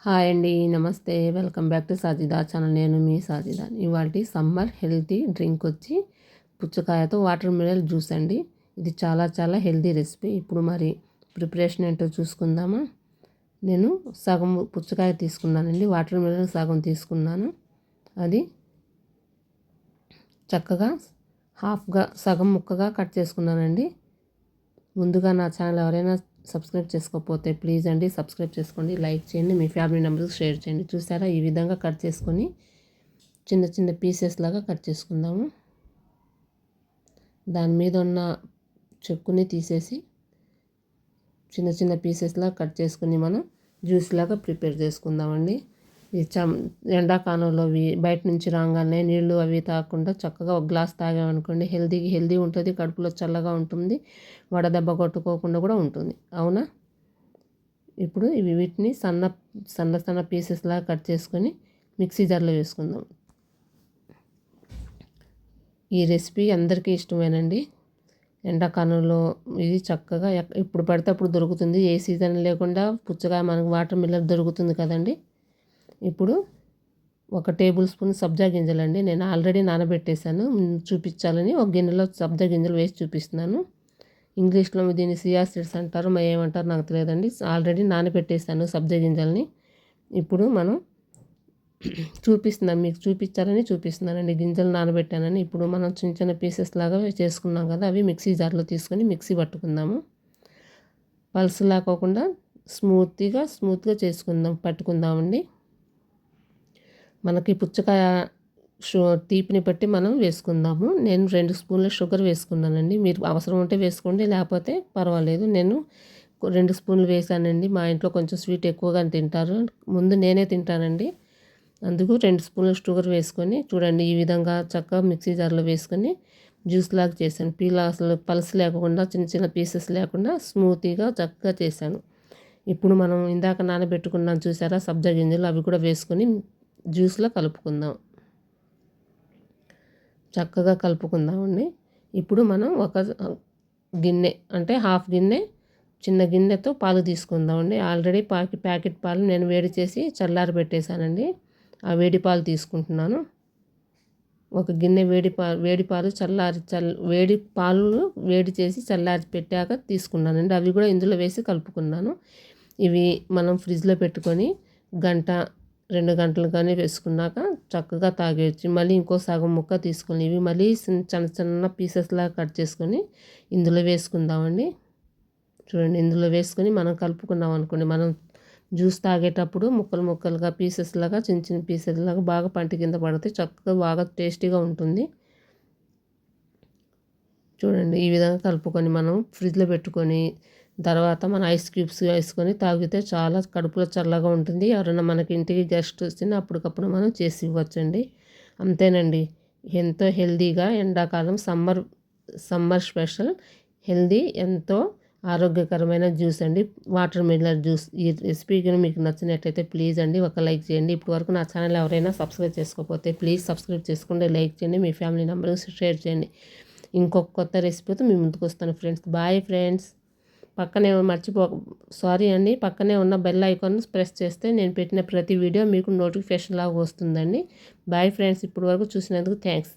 Hi అండి, నమస్తే. Welcome back to Sajida channel. నేను మీ సాజిదా. ఇవాళ సమ్మర్ హెల్తీ డ్రింక్ వచ్చి పుచ్చకాయతో వాటర్ మిలన్ జ్యూస్ అండి. ఇది చాలా చాలా హెల్తీ రెసిపీ. ఇప్పుడు మరి ప్రిపరేషన్ ఏంటో చూసుకుందామా. నేను సగం పుచ్చకాయ తీసుకున్నానండి, వాటర్ మిలన్ సగం తీసుకున్నాను. అది చక్కగా హాఫ్గా సగం ముక్కగా కట్ చేసుకున్నానండి. ముందుగా నా ఛానల్ ఎవరైనా సబ్స్క్రైబ్ చేసుకోకపోతే ప్లీజ్ అండి సబ్స్క్రైబ్ చేసుకోండి, లైక్ చేయండి, మీ ఫ్యామిలీ మెంబర్స్కి షేర్ చేయండి. చూసారా, ఈ విధంగా కట్ చేసుకొని చిన్న చిన్న పీసెస్ లాగా కట్ చేసుకుందాము. దాని మీద ఉన్న చెక్కుని తీసేసి చిన్న చిన్న పీసెస్లా కట్ చేసుకుని మనం జ్యూస్ లాగా ప్రిపేర్ చేసుకుందామండి. ఈ ఎండాకాలంలో బయట నుంచి రాగానే నీళ్ళు అవి తాగకుండా చక్కగా ఒక గ్లాస్ తాగామనుకోండి, హెల్దీ ఉంటుంది, కడుపులో చల్లగా ఉంటుంది, వడదెబ్బ కొట్టుకోకుండా కూడా ఉంటుంది. అవునా? ఇప్పుడు వీటిని సన్న సన్న సన్న పీసెస్లా కట్ చేసుకొని మిక్సీ జార్లో వేసుకుందాం. ఈ రెసిపీ అందరికీ ఇష్టమేనండి. ఎండాకాలంలో ఇది చక్కగా ఇప్పుడు పడితే అప్పుడు దొరుకుతుంది. ఏ సీజన్ లేకుండా పుచ్చకాయ మనకు వాటర్ మిల్లర్ దొరుకుతుంది కదండి. ఇప్పుడు 1 టేబుల్ స్పూన్ సబ్జా గింజలండి. నేను ఆల్రెడీ నానబెట్టేశాను, చూపించాలని ఒక గిన్నెలో సబ్జా గింజలు వేసి చూపిస్తున్నాను. ఇంగ్లీష్లో దీన్ని సియా సీడ్స్ అంటారు, మరి ఏమంటారు నాకు తెలియదండి. ఆల్రెడీ నానబెట్టేశాను సబ్జా గింజల్ని. ఇప్పుడు మనం మీకు చూపించాలని చూపిస్తున్నానండి. గింజలు నానబెట్టానని. ఇప్పుడు మనం చిన్న చిన్న పీసెస్ లాగా చేసుకున్నాం కదా, అవి మిక్సీ జార్లో తీసుకొని మిక్సీ పట్టుకుందాము. పల్స్ లేకోకుండా స్మూత్గా పట్టుకుందామండి. మనకి పుచ్చకాయ తీపిని బట్టి మనం వేసుకుందాము. నేను 2 స్పూన్ల షుగర్ వేసుకున్నానండి. మీరు అవసరం ఉంటే వేసుకోండి, లేకపోతే పర్వాలేదు. నేను 2 స్పూన్లు వేసానండి. మా ఇంట్లో కొంచెం స్వీట్ ఎక్కువగా తింటారు, ముందు నేనే తింటానండి. అందుకు 2 స్పూన్ల షుగర్ వేసుకొని చూడండి, ఈ విధంగా చక్కగా మిక్సీ జార్లో వేసుకొని జ్యూస్ లాగా చేశాను. అసలు పల్స్ లేకుండా చిన్న చిన్న పీసెస్ లేకుండా స్మూతీగా చక్కగా చేశాను. ఇప్పుడు మనం ఇందాక నానబెట్టుకున్నాం చూసారా సబ్జా గింజలు, అవి కూడా వేసుకొని జ్యూస్లో కలుపుకుందాం. చక్కగా కలుపుకుందామండి. ఇప్పుడు మనం ఒక గిన్నె అంటే హాఫ్ గిన్నె చిన్న గిన్నెతో పాలు తీసుకుందామండి. ఆల్రెడీ ప్యాకెట్ పాలు నేను వేడి చేసి చల్లారి పెట్టేశానండి. ఆ వేడి పాలు తీసుకుంటున్నాను. ఒక గిన్నె వేడి పాలు వేడి చేసి చల్లారి పెట్టాక తీసుకున్నానండి. అవి కూడా ఇందులో వేసి కలుపుకున్నాను. ఇవి మనం ఫ్రిడ్జ్లో పెట్టుకొని 1-2 గంటలు కానీ వేసుకున్నాక చక్కగా తాగేయచ్చు. మళ్ళీ ఇంకో సగం ముక్క తీసుకొని ఇవి మళ్ళీ చిన్న చిన్న పీసెస్లాగా కట్ చేసుకొని ఇందులో వేసుకుందామండి. చూడండి, ఇందులో వేసుకొని మనం కలుపుకున్నాం అనుకోండి, మనం జ్యూస్ తాగేటప్పుడు ముక్కలుగా పీసెస్లాగా చిన్న చిన్న పీసెస్లాగా బాగా పంటి కింద పడితే చక్కగా బాగా టేస్టీగా ఉంటుంది. చూడండి, ఈ విధంగా కలుపుకొని మనం ఫ్రిడ్జ్లో పెట్టుకొని తర్వాత మన ఐస్ క్యూబ్స్ వేసుకొని తాగితే చాలా కడుపులో చల్లగా ఉంటుంది. ఎవరైనా మనకి ఇంటికి గెస్ట్ వచ్చినా అప్పటికప్పుడు మనం చేసి ఇవ్వచ్చండి. అంతేనండి, ఎంతో హెల్తీగా ఎండాకాలం సమ్మర్ స్పెషల్ హెల్తీ ఎంతో ఆరోగ్యకరమైన జ్యూస్ అండి, వాటర్ మిలన్ జ్యూస్. ఈ రెసిపీ కానీ మీకు నచ్చినట్లయితే ప్లీజ్ అండి ఒక లైక్ చేయండి. ఇప్పటి వరకు నా ఛానల్ ఎవరైనా సబ్స్క్రైబ్ చేసుకోకపోతే ప్లీజ్ సబ్స్క్రైబ్ చేసుకోండి, లైక్ చేయండి, మీ ఫ్యామిలీ మెంబర్స్కి షేర్ చేయండి. ఇంకొక కొత్త రెసిపీతో మీ ముందుకు వస్తాను ఫ్రెండ్స్. Bye friends. సారీ అండి, పక్కనే ఉన్న బెల్ ఐకాన్ ప్రెస్ చేస్తే నేను పెట్టిన ప్రతి వీడియో మీకు నోటిఫికేషన్ లాగా వస్తుందండి. Bye friends. ఇప్పటి వరకు చూసినందుకు థ్యాంక్స్.